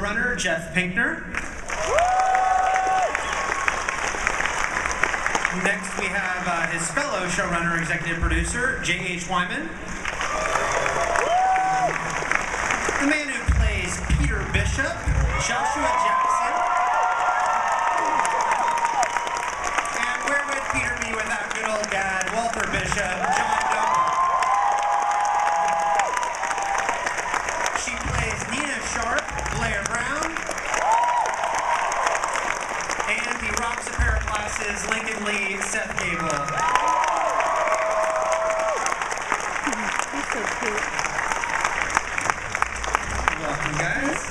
showrunner, Jeff Pinkner. Next, we have his fellow showrunner, executive producer, J.H. Wyman. The man who plays Peter Bishop, Joshua Jackson. And where would Peter be without good old dad, Walter Bishop, John Gabel. She plays Nina Sharp, Blair Brown. And he rocks a pair of glasses, Lincoln Lee, Seth Gabel. He's so cute. Welcome, guys.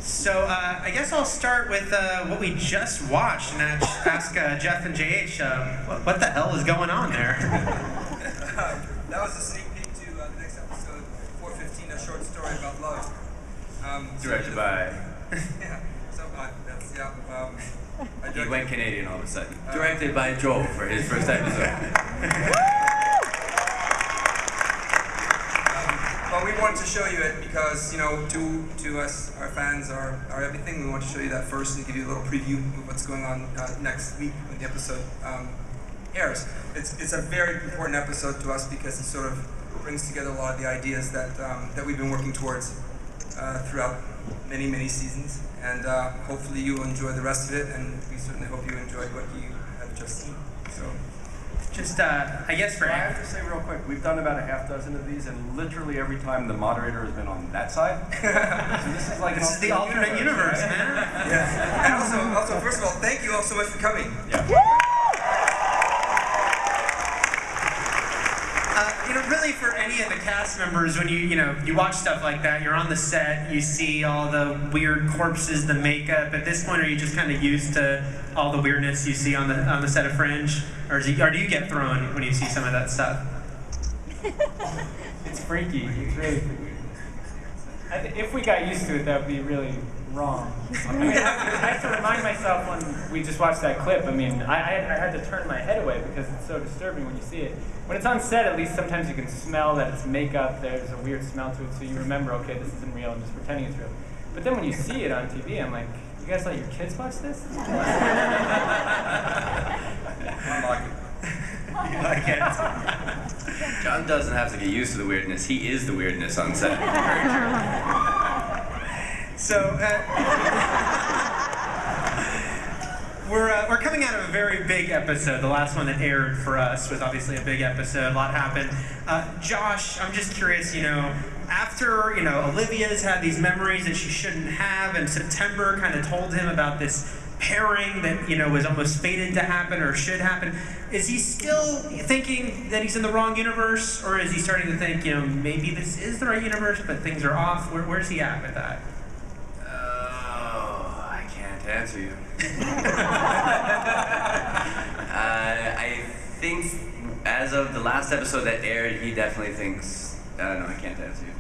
So I guess I'll start with what we just watched and ask Jeff and JH what the hell is going on there? That was a sneak peek to the next episode, 415, a short story about love. Directed by... Yeah, that's, yeah. He went Canadian all of a sudden. Directed by Joel for his first episode. Well, we wanted to show you it because, you know, to us, our fans are everything. We want to show you that first and give you a little preview of what's going on next week when the episode airs. It's a very important episode to us because it sort of brings together a lot of the ideas that we've been working towards throughout many seasons. And hopefully you enjoy the rest of it, and we certainly hope you enjoyed what you have just seen. So. Just, I guess for... I have to say real quick, we've done about a half dozen of these, and literally every time the moderator has been on that side. So this is like this is the alternate universe, right? man. Yeah. And also, first of all, thank you all so much for coming. Yeah. You know, really for any of the cast members, when you watch stuff like that, you're on the set, you see all the weird corpses, the makeup. At this point, are you just kind of used to all the weirdness you see on the set of Fringe, or do you get thrown when you see some of that stuff? It's freaky. It's really freaky. If we got used to it, that would be really wrong. I mean, I have to remind myself when we just watched that clip. I mean, I had to turn my head away because it's so disturbing when you see it. When it's on set, at least sometimes you can smell that it's makeup. There's a weird smell to it, so you remember, okay, this isn't real. I'm just pretending it's real. But then when you see it on TV, I'm like, you guys let your kids watch this? I like it. You like it? John doesn't have to get used to the weirdness. He is the weirdness on set. So, we're coming out of a very big episode. The last one that aired for us was obviously a big episode. A lot happened. Josh, I'm just curious, after, Olivia's had these memories that she shouldn't have, and September kind of told him about this pairing that, was almost fated to happen or should happen. Is he still thinking that he's in the wrong universe, or is he starting to think, maybe this is the right universe, but things are off? Where's he at with that? Oh, I can't answer you. I think as of the last episode that aired, he definitely thinks, I don't know, I can't answer you.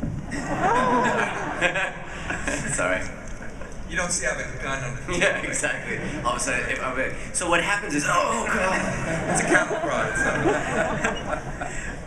Sorry. You don't see I have a gun on the Yeah, exactly. All of a sudden, so what happens is, oh god, it's a cattle prod.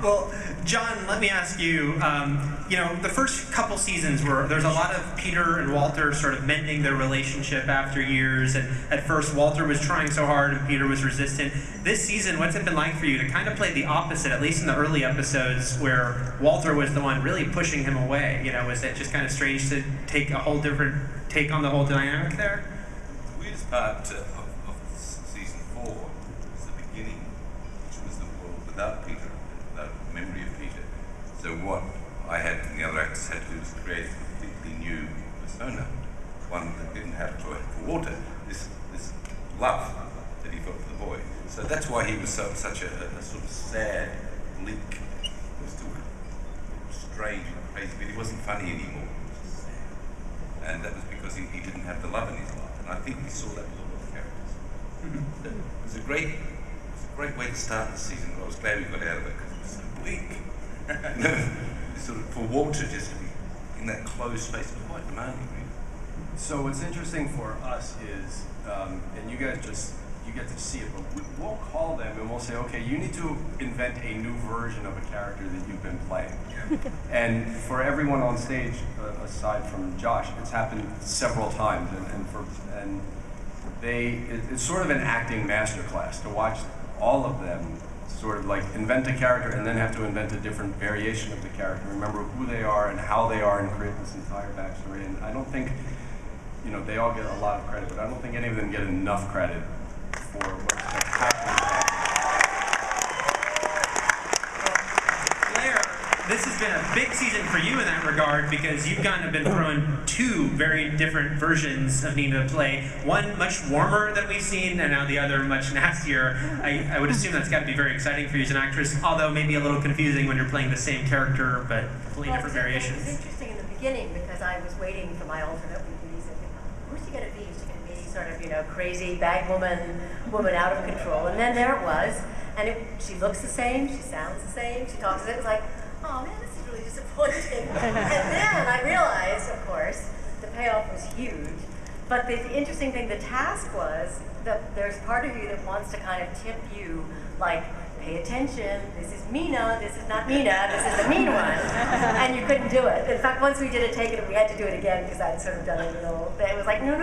Well, John, let me ask you, the first couple seasons there's a lot of Peter and Walter sort of mending their relationship after years, and at first Walter was trying so hard and Peter was resistant. This season, what's it been like for you to kind of play the opposite, at least in the early episodes where Walter was the one really pushing him away? Was it just kind of strange to take a whole different take on the whole dynamic there? The weirdest part of season 4 was the beginning, which was the world without Peter, without memory of Peter. So what I had and the other actors had to do was create a completely new persona, one that didn't have to for Walter, this love that he felt for the boy. So that's why he was such a sort of sad, bleak, he was still strange and crazy, but he wasn't funny anymore. And that was because he didn't have the love in his life, and I think we saw that with all of the characters. It was a great way to start the season. I was glad we got out of it because it was so bleak. Sort of for Walter just to be in that closed space, but quite demanding, really. So what's interesting for us is, and you guys just you get to see it, but we'll call them and we'll say, okay, you need to invent a new version of a character that you've been playing. And for everyone on stage, aside from Josh, it's happened several times, it's sort of an acting masterclass to watch all of them sort of like invent a character and then have to invent a different variation of the character, remember who they are and how they are, and create this entire backstory. And I don't think, they all get a lot of credit, but I don't think any of them get enough credit for what's happening. Blair, this has been a big season for you in that regard, because you've kind of been thrown two very different versions of Nina to play. One much warmer than we've seen, and now the other much nastier. I would assume that's got to be very exciting for you as an actress, although maybe a little confusing when you're playing the same character, but completely different variations. It was interesting in the beginning, because I was waiting for my alternate weeklies, and who's she going to be? Is she going to be sort of, crazy bag woman out of control? And then there it was, and she looks the same, she sounds the same, she talks. It was like, oh man, this is really disappointing. And then I realized, of course, the payoff was huge. But the interesting thing, the task was that there's part of you that wants to kind of tip you, like, pay attention, this is Mina, this is not Mina, this is the mean one. And you couldn't do it. In fact, once we did a take it, we had to do it again because I'd sort of done it, it was like, no.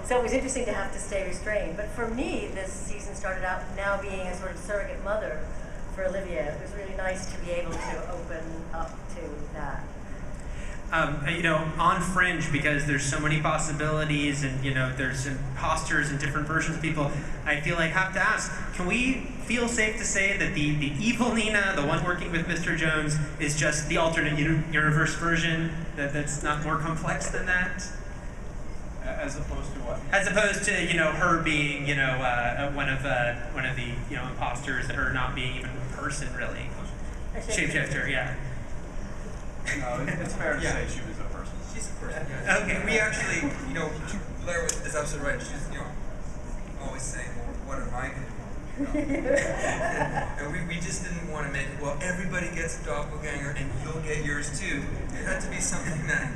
So it was interesting to have to stay restrained. But for me, this season started out now being a sort of surrogate mother for Olivia. It was really nice to be able to open up to that. On Fringe, because there's so many possibilities and, there's imposters and different versions of people, I feel like I have to ask, can we feel safe to say that the evil Nina, the one working with Mr. Jones, is just the alternate universe version, that's not more complex than that? As opposed to what? As opposed to, her being, one of the, imposters, her not being even a person, really. Shapeshifter, yeah. No, it's fair to say she was a person. She's a person. Yeah. Okay. We actually, Blair is absolutely right. She's, always saying, well, what am I going to do? And we just didn't want to make it, well, everybody gets a doppelganger and you'll get yours too. It had to be something that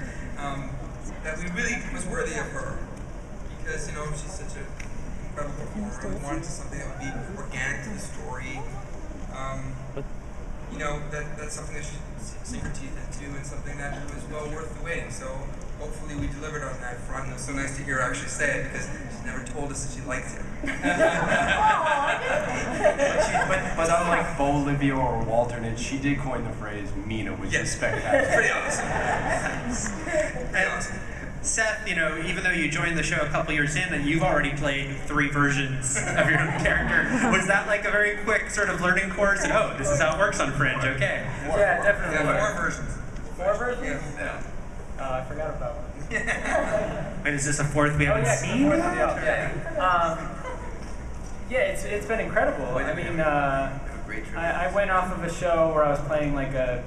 we really was worthy of her. Because, she's such an incredible performer. We wanted something that would be organic to the story. That's something that she sink her teeth into, and something that was well worth the waiting. So hopefully we delivered on that front. And it was so nice to hear her actually say it, because she's never told us that she likes it. but unlike Bolivia or Walternate, she did coin the phrase Mina, which is spectacular. Pretty awesome. Pretty awesome. Seth, even though you joined the show a couple years in and you've already played 3 versions of your own character, was that like a very quick sort of learning course? And this is how it works on Fringe, okay. Yeah, definitely. Yeah, 4 versions. 4 versions? Yeah. Oh, I forgot about one. Wait, is this a 4th we haven't seen? It's been incredible. I mean, I went off of a show where I was playing like a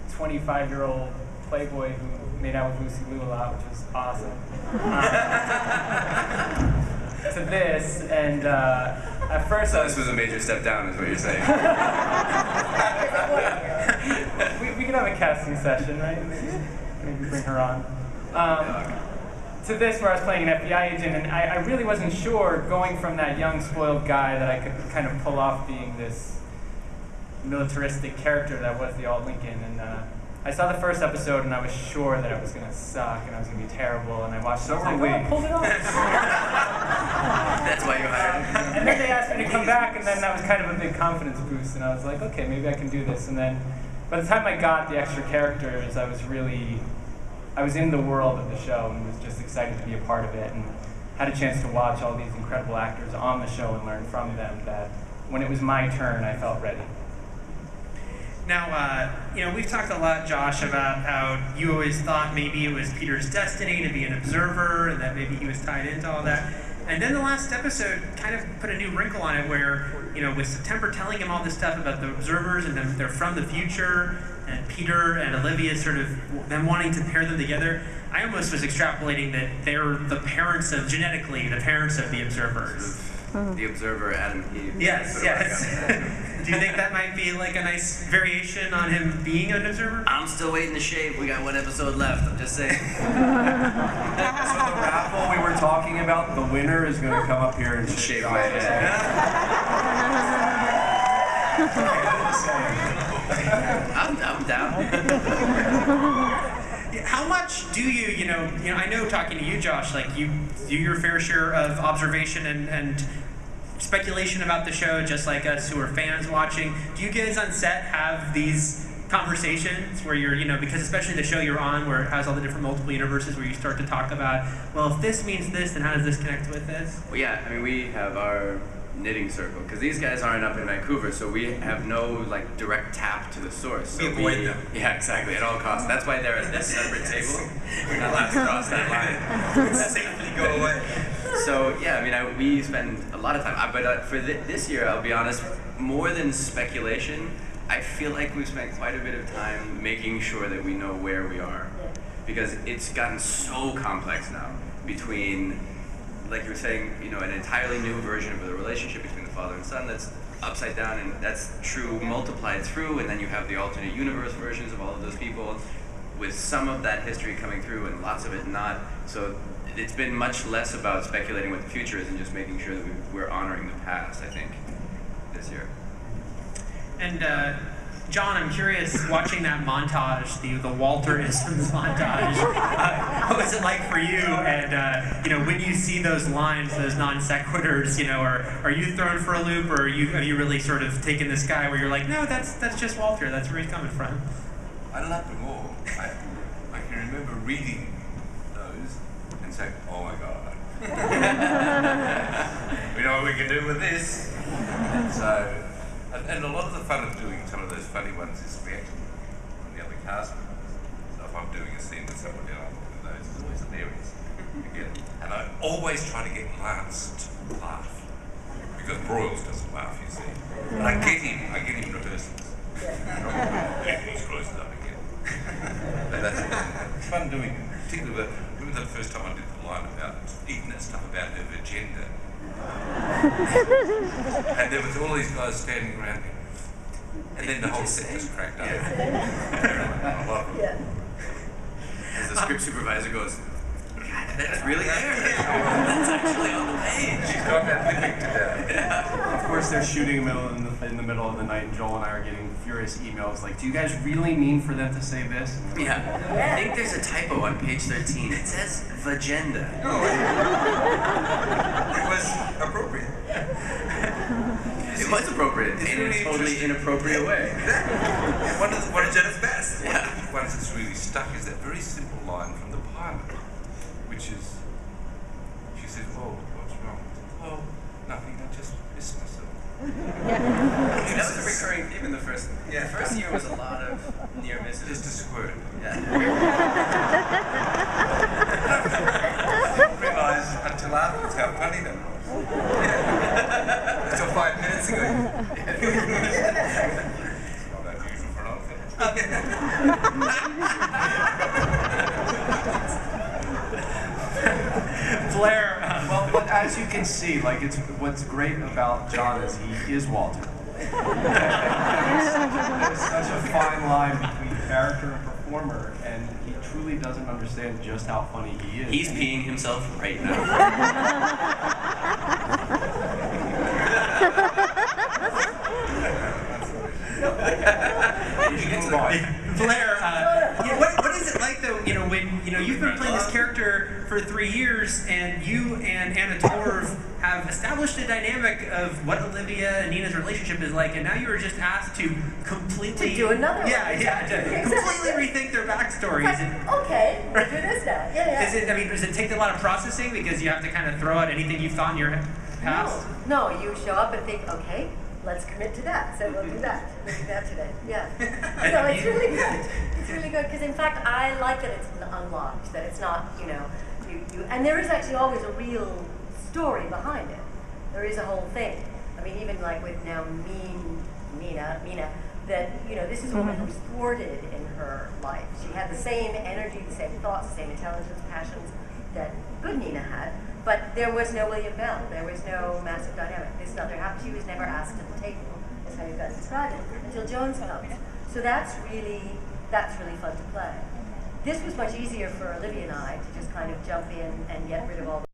25-year-old playboy who made out with Lucy Liu a lot, which was awesome. To this, and at first So this was a major step down, is what you're saying. we can have a casting session, right? Maybe bring her on. To this, where I was playing an FBI agent, and I really wasn't sure, going from that young, spoiled guy, that I could kind of pull off being this militaristic character that was the Alt Lincoln. And I saw the first episode, and I was sure that I was going to suck, and I was going to be terrible, and I watched it, and I was like, oh, I pulled it off. That's why you hired him. And then they asked me to come back, and then that was kind of a big confidence boost, and I was like, okay, maybe I can do this. And then by the time I got the extra characters, I was in the world of the show and was just excited to be a part of it, and had a chance to watch all these incredible actors on the show and learn from them, that when it was my turn, I felt ready. Now, we've talked a lot, Josh, about how you always thought maybe it was Peter's destiny to be an observer, and that maybe he was tied into all that. And then the last episode kind of put a new wrinkle on it where, with September telling him all this stuff about the observers and they're from the future, and Peter and Olivia sort of them wanting to pair them together, I almost was extrapolating that they're genetically the parents of the observers. The observer, Adam and Eve. Yes. Do you think that might be like a nice variation on him being an observer? I'm still waiting to shave. We got 1 episode left. I'm just saying. So the raffle we were talking about, the winner is going to come up here and Shave Josh's my head. I'm down. How much do you know, I know talking to you, Josh, like you do your fair share of observation and speculation about the show, just like us who are fans watching. Do you guys on set have these conversations where you're, because especially the show you're on where it has all the different multiple universes where you start to talk about, well, if this means this, then how does this connect with this? Well, yeah, I mean, we have our knitting circle, because these guys aren't up in Vancouver, so we have no, like, direct tap to the source. So We avoid them. Yeah, exactly, at all costs. That's why they're at this separate table. We're not allowed to cross that line. Safely go away. So, yeah, I mean, we spend a lot of time. But for this year, I'll be honest, more than speculation, I feel like we've spent quite a bit of time making sure that we know where we are. Because it's gotten so complex now between, like you were saying, an entirely new version of the relationship between the father and son that's upside down, and that's true multiplied through, and then you have the alternate universe versions of all of those people with some of that history coming through and lots of it not. So it's been much less about speculating what the future is and just making sure that we're honoring the past, I think, this year. And John, I'm curious, watching that montage, the Walter-isms montage, what was it like for you? And when you see those lines, those non sequiturs, are you thrown for a loop, or have you really sort of taken this guy where you're like, no, that's just Walter, that's where he's coming from? I love them all. I can remember reading those and saying, oh my God. We know what we can do with this. So, and a lot of the fun of doing some of those funny ones is reacting from the other cast members. So if I'm doing a scene with somebody and I'm looking at those, it's always hilarious. Again, and I always try to get Lance to laugh. Because Broyles doesn't laugh, you see. And I get him rehearsals. He closes up again. But it's fun doing it. Particularly, remember the first time I did the line about eating that stuff about her agenda. And there was all these guys standing around me. And then the whole set just cracked up. I love it. As the script supervisor goes, God, that's really there. That's actually on the page. She's got that living today. Yeah. Of course, they're shooting in the middle of the night, and Joel and I are getting furious emails like, do you guys really mean for them to say this? Yeah. I think there's a typo on page 13. It says vagenda. It was appropriate. It was appropriate in a totally inappropriate way. Exactly. One of Jenna's best. Yeah. One of the ones that's really stuck is that very simple line from the pilot, which is, she says, "Oh, what's wrong?" "Oh, nothing. I just missed myself." That was a recurring theme in the first. Yeah. The first year was a lot of near misses. Just a squirt. Yeah. I didn't realise until afterwards how funny that was. Until 5 minutes ago. It's not unusual for an old film. Blair, Well, but as you can see, like, what's great about John is he is Walter. There's such a fine line between character and performer, and he truly doesn't understand just how funny he is. He's peeing himself right now. Blair, what is it like though? When you've been playing this character for 3 years, and you and Anna Torv have established a dynamic of what Olivia and Nina's relationship is like, and now you were just asked to completely To do another one. to Exactly. completely rethink their backstories. It's like, okay, we'll do this now. Yeah. Does it take a lot of processing because you have to kind of throw out anything you've thought in your past? No, you show up and think, okay, let's commit to that. So we'll do that. We'll do that today. Yeah. No, it's really good. It's really good because, in fact, I like that it's unlocked. That it's not, and there is actually always a real story behind it. There is a whole thing. I mean, even like with now Mina, that this is a woman who's thwarted in her life. She had the same energy, the same thoughts, the same intelligence, passions that good Nina had. But there was no William Bell. There was no massive dynamic. This never happened. She was never asked at the table, as how you guys described it, until Jones comes. So that's really fun to play. This was much easier for Olivia and I to just kind of jump in and get rid of all